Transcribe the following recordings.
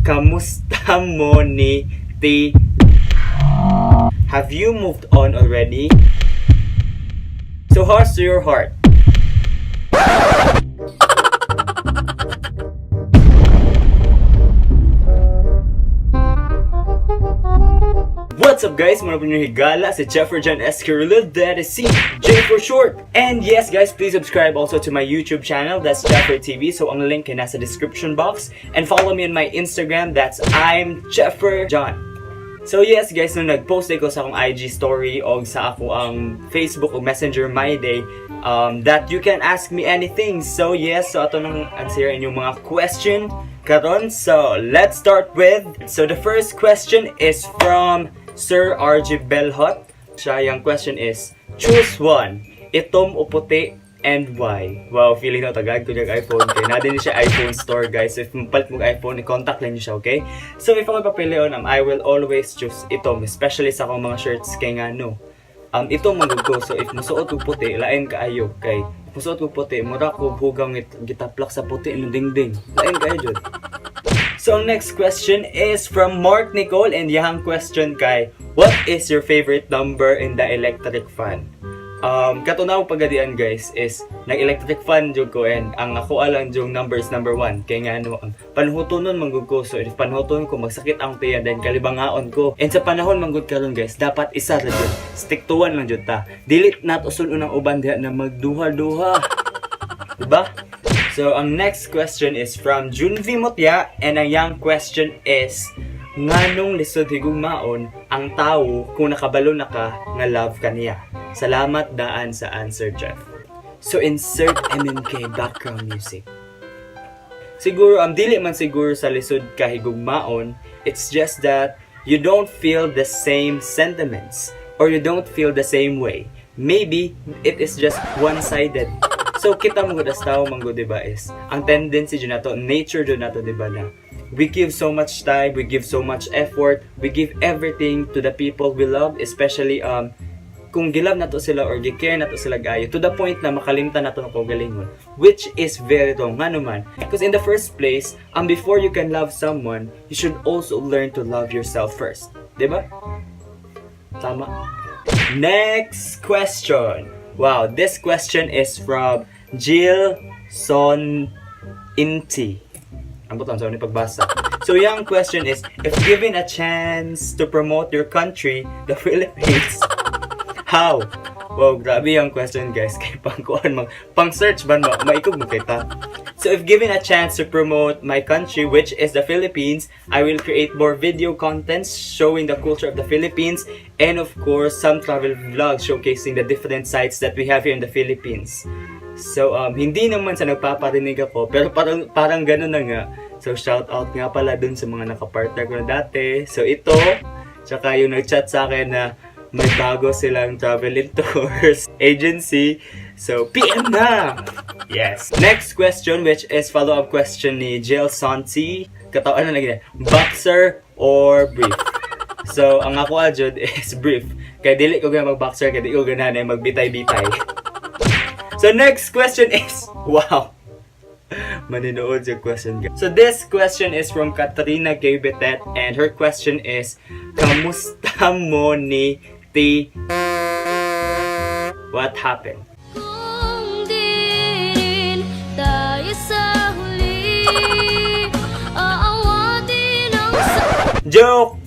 Kamusta mo ni ti? Have you moved on already? So how's your heart? What's up guys? Muna po nyo higala si Jefferson S. Carillo, that is CJ for short. And yes guys, please subscribe also to my YouTube channel, that's Jeffer TV. So ang link ay nasa description box. And follow me on my Instagram, that's I'm Jeffer John. So yes guys, nung nag-post ako sa akong IG story o sa ako ang Facebook o Messenger My Day, that you can ask me anything. So yes, so ato nang answer inyong mga question karon. So let's start with, so the first question is from Sir RG Belhot. Siya, yung question is, choose one, itom o puti, and why? Wow, feeling na tagad ko yung iPhone. Kaya natin siya iPhone store guys. So if mapalit mo iPhone, i-contact lang niyo siya, okay? So if ako papilion, I will always choose itom. Especially sa akong mga shirts kay Nganong. Itom magod ko. So if musuot ko puti, lain kaayo. Kay musuot ko puti, mura ko hugang gitaplak sa puti ng dingding. Lain kaayo dyan. So next question is from Mark Nicole, and yung question kay, what is your favorite number in the electric fan? Katunaw pagadian guys is nag-electric fan jud ko, and ang ako alang jung numbers number 1 kay nga ano ang panhutonon manggod ko. So if panhuton ko magsakit ang tiyan, then kalibangaon ko, and sa panahon manggod karon guys dapat isa ra jud, stick to one lang jud ta, dilit nat usul unang uban diha na magduha-duha, diba? So, ang next question is from Junvi Mutya, and ang yang question is, nganong lisod higugmaon ang tao kung nakabalo na ka nga love kaniya? Salamat daan sa answer, Jeff. So, insert MMK background music. Siguro, dili man siguro sa lisod ka higugmaon, it's just that you don't feel the same sentiments, or you don't feel the same way. Maybe, it is just one-sided. So kita mo gud as tao manggo, diba, is ang tendency dyan nato, nature dyan nato, diba, na we give so much time, we give so much effort, we give everything to the people we love, especially kung gilove nato sila or gi-care nato sila gayo, to the point na makalimtan nato ng kaugalingon, which is very wrong nga naman. Because in the first place, before you can love someone, you should also learn to love yourself first, diba? Tama. Next question. Wow, this question is from Jill Son Inti. Ang butang sa ni pagbasa. So yung question is, if given a chance to promote your country, the Philippines, how? Wow, grabe yung question guys. Kaya pang search ba maikog mo kita. So if given a chance to promote my country, which is the Philippines, I will create more video contents showing the culture of the Philippines, and of course some travel vlogs showcasing the different sites that we have here in the Philippines. So hindi naman sa nagpaparinig ako, pero parang gano'n na nga. So shout out nga pala dun sa mga nakapartner ko na dati. So ito, tsaka yung nag-chat sa akin na may bago silang travel and tours agency. So PM na! Yes. Next question, which is follow-up question ni Jill Santi. Katawan na lagi, boxer or brief? So ang ako adjud is brief. Kaya dili ko gana mag-boxer, kaya dili ko gana na magbitay-bitay. So next question is, wow, maninood yung question. So this question is from Katrina Gabetet, and her question is, kamusta mo ni ti? What happened? Joke!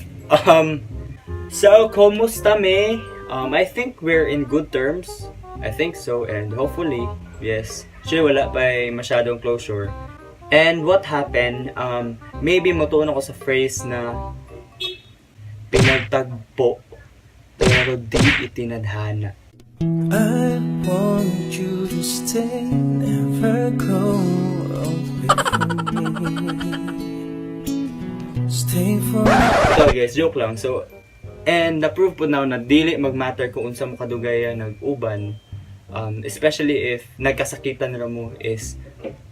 So, kamusta me? I think we're in good terms. I think so, and hopefully, yes. Sure, wala pa masyadong closure. And what happened, maybe matuon ako sa phrase na pinagtagpo, pero di itinadhana. I want you to stay, never go away from me. Stay for So guys, joke lang. So, and na-prove po now na dili mag-matter kung unsa mo kadugaya nag-uban. Especially if nagkasakitan ra mo, is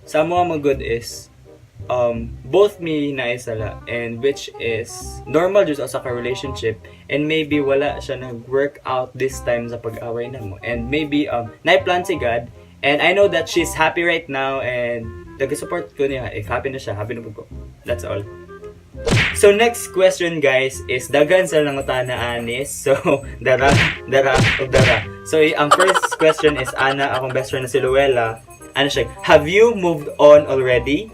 sa mga good is both me na isala, and which is normal just sa ka relationship, and maybe wala siya nag-work out this time sa pag-away na mo, and maybe na-plan si God, and I know that she's happy right now, and nag-support ko niya. If happy na siya, happy na po ko. That's all. So next question guys is dagan sa nangutana anis. So dara. So ang first question is ana akong best friend na si Luella. Ano siya? Have you moved on already?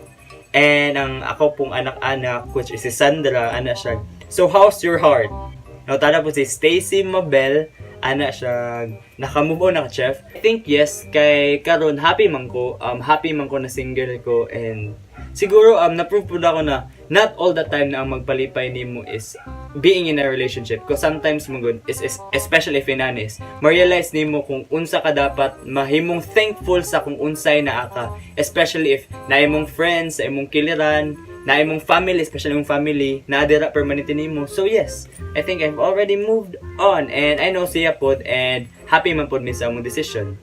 And ang ako pong anak-anak which is si Sandra, ana siya. So how's your heart? Nangutana po si Stacy Mabel, ana siya nakamove on na chef. I think yes kay karon happy man ko na single ko, and siguro na-prove po na ako na not all the time na ang magpalipay nimo is being in a relationship. Because sometimes magod is especially if inanis, ma-realize nimo kung unsa ka dapat mahimong thankful sa kung unsay naa ka. Especially if na imong friends, sa imong kiliran, na imong family, especially imong family, na adira permanente nimo. So yes, I think I've already moved on, and I know siya pod, and happy man pod mi sa among decision.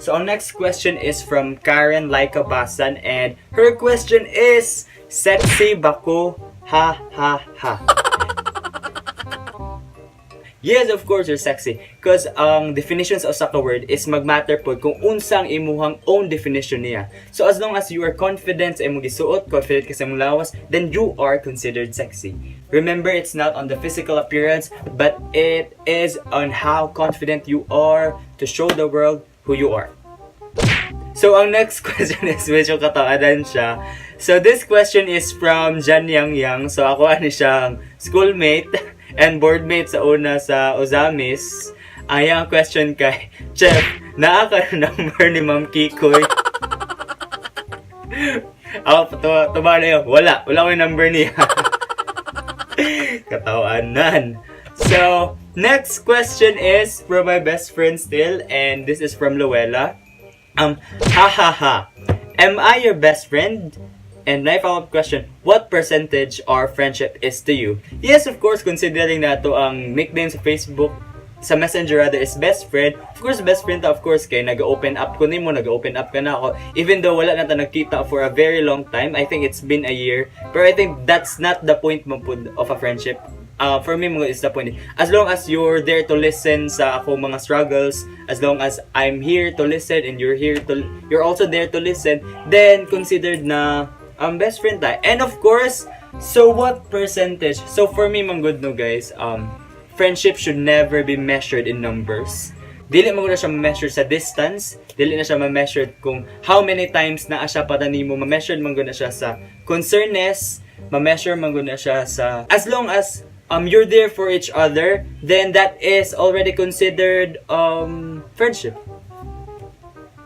So our next question is from Karen Laika Basan, and her question is, sexy bako, ha ha ha. Yes, of course you're sexy. Because ang definitions of saka word is magmatter po kung unsang imuhang own definition niya. So as long as you are confident sa imong gisuot, confident ka sa imong lawas, then you are considered sexy. Remember, it's not on the physical appearance, but it is on how confident you are to show the world who you are. So, ang next question is medyo kataadan siya. So, this question is from Jan Yang Yang. So, ako ano siyang schoolmate and boardmate sa una sa Ozamis. Ang question kay Chef, naa ka number ni Ma'am Kikoy? Tuba na yun. Wala ko yung number niya. Katawanan. So, next question is from my best friend still, and this is from Luella. Ha ha ha. Am I your best friend? And my follow-up question, what percentage our friendship is to you? Yes, of course, considering na to ang nickname sa Facebook, sa Messenger rather, is best friend. Of course, best friend ta, of course, kay nag-open up ko nimo, nag-open up ka na ako. Even though wala na ta nagkita for a very long time, I think it's been a year. But I think that's not the point of a friendship. For me, mga is the point. As long as you're there to listen sa ako mga struggles, as long as I'm here to listen and you're also there to listen, then considered na best friend tayo. And of course, so what percentage? So for me, mga good no guys, friendship should never be measured in numbers. Dili mo na siya ma-measure sa distance, dili na siya ma-measure kung how many times na siya patani mo, ma-measure mo na siya sa concerness, ma-measure mo na siya sa as long as you're there for each other, then that is already considered friendship.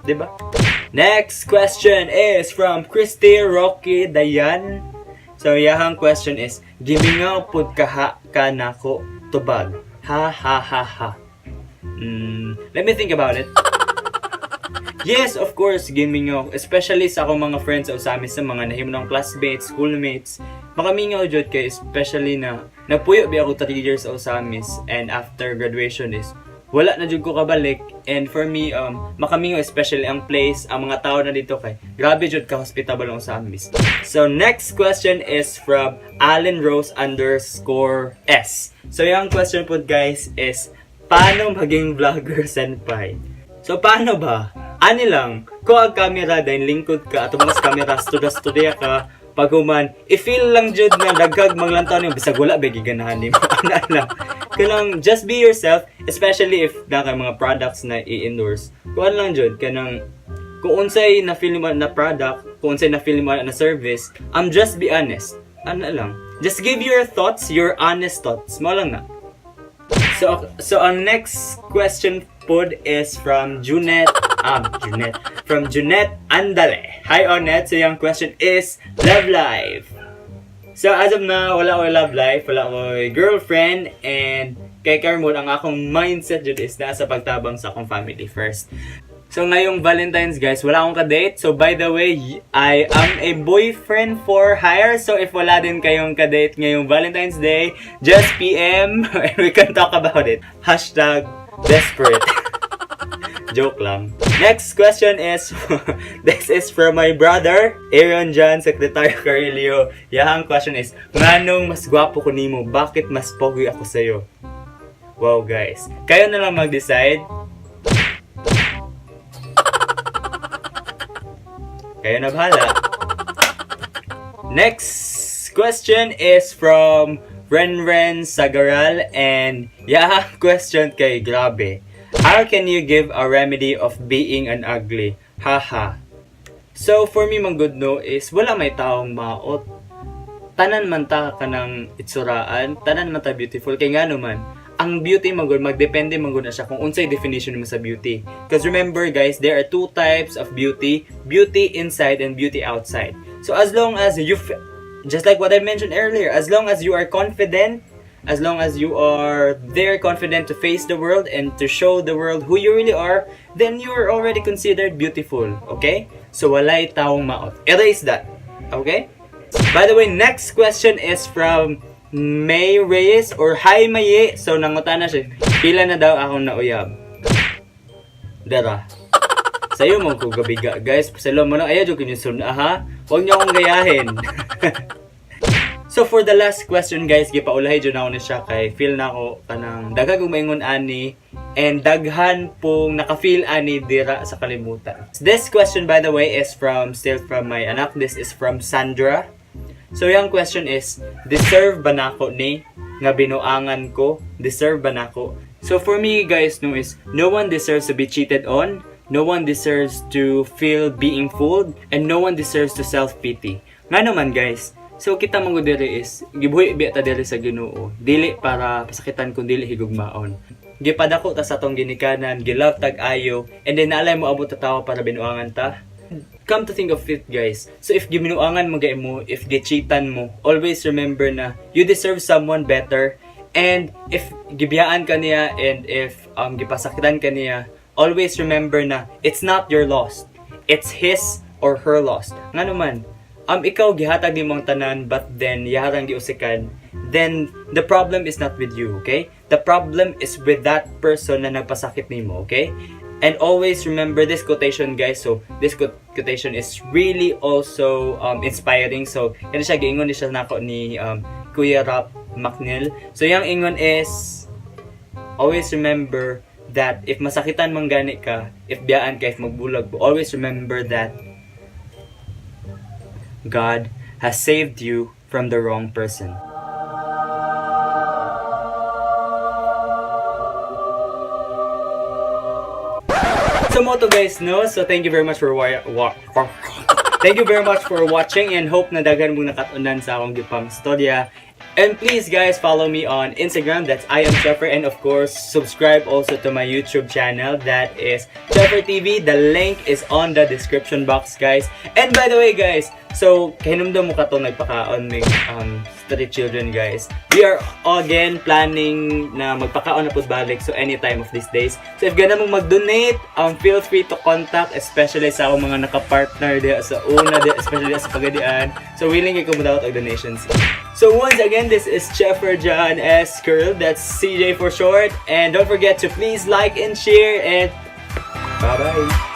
Diba? Next question is from Christy Rocky Dayan. So yahang question is, gimingaw pud ka nako tubag. Ha ha ha ha. Let me think about it. Yes, of course, gimingaw. Especially sa akong mga friends o sa amin sa mga nahimong classmates, schoolmates. Makamingaw jud kay especially na nagpuyo bi ako 3 years old sa amis, and after graduation is wala na jud ko kabalik. And for me makamingaw, especially ang place, ang mga tao na dito kay grabe jud ka hospitable ang sa amis. So next question is from Allen Rose _S. So yung question po guys is, paano maging vlogger senpai? So paano ba? Ani lang, kung ang camera dahil lingkod ka at mga camera studia ka, pag human, i-feel lang jud na daghag manglantaw niyo, bisag wala ba giganahan nimo. Ana lang. Kanang just be yourself, especially if na kay mga products na i-endorse. Kuan lang jud kanang kung unsay na feel mo na product, kung unsay na feel mo na service, just be honest. Ana lang. Just give your thoughts, your honest thoughts. Mo lang na. So ang next question pod is from Junette Andale. Hi Onet. So yung question is love life. So as of now, wala ko love life, wala ko girlfriend, and kay Carmon ang akong mindset jud is nasa pagtabang sa akong family first. So ngayong Valentine's guys, wala akong ka-date. So by the way, I am a boyfriend for hire. So if wala din kayong ka-date ngayong Valentine's Day, just PM and we can talk about it. #desperate. Joke lang. Next question is, this is from my brother, Aaron John, Secretary Carillo. Yahang question is, nganong mas gwapo ko nimo? Bakit mas pogi ako sa'yo? Wow guys, kayo na lang mag-decide. Kayo na bahala. Next question is from Renren Sagaral, and yeah, question kay grabe. How can you give a remedy of being an ugly? Haha. So for me man good no is wala may taong maot. Tanan man ta kanang itsuraan, tanan man ta beautiful kay ngano man. Ang beauty man good magdepende man good na siya kung unsay definition mo sa beauty. Because remember guys, there are two types of beauty, beauty inside and beauty outside. So as long as you just like what I mentioned earlier, as long as you are confident, as long as you are there confident to face the world and to show the world who you really are, then you are already considered beautiful, okay? So walay taong maot. Erase that, okay? By the way, next question is from May Reyes or Hi Maye. So nangutana siya, pila na daw akong nauyab? Dara. Sa'yo mo ko gabiga, guys. Pasalo mo na, ayaw yung kinusun, ha? Huwag niyo akong gayahin. So for the last question guys, gipaulahay dyan ako na siya kay feel na ako kanang daghang umaingon ani and daghan pong naka-feel ani dira sa kalimutan. This question by the way is still from my anak. This is from Sandra. So yung question is, deserve ba nako ni nga binuangan ko? Deserve ba nako? So for me guys no is, no one deserves to be cheated on. No one deserves to feel being fooled, and no one deserves to self-pity. Nga naman guys, so kita mong diri is gibuhi biya ta diri sa Ginoo. Dili para pasakitan kun dili higugmaon. Gipadako ta sa atong ginikanan, gilove tag ayo, and then naalay mo abot ta tawo para binuangan ta. Come to think of it guys, so if gibinuangan mo gay mo, if gicheatan mo, always remember na you deserve someone better. And if gibiyaan ka niya and if gipasakitan ka niya, always remember na it's not your loss. It's his or her loss. Nga naman, ikaw gihatag ni mong tanan but then yaharang giusikan, then the problem is not with you, okay? The problem is with that person na nagpasakit nimo, okay? And always remember this quotation guys. So this quotation is really also inspiring. So yan siya giingon ni siya nako ni Kuya Rap McNeil. So yung ingon is always remember that if masakitan man gani ka, if biyaan ka, if magbulag, always remember that God has saved you from the wrong person. So mo to guys no, so thank you very much for thank you very much for watching and hope na daghan mo nakatunan sa akong gipang storya. And please guys follow me on Instagram, that's I am Cheffer, and of course subscribe also to my YouTube channel, that is Cheffer TV. The link is on the description box guys. And by the way guys, so kahinumdum mo ka to nagpakaon mig street children guys. We are again planning na magpakaon na pud balik, so anytime of these days. So if gana mong mag-donate, feel free to contact, especially sa akong mga naka-partner diha sa una diha, especially sa Pagadian. So willing ko mo daw og donations. So once again, this is Cheffer John S. Carillo, that's CJ for short. And don't forget to please like and share, and bye-bye.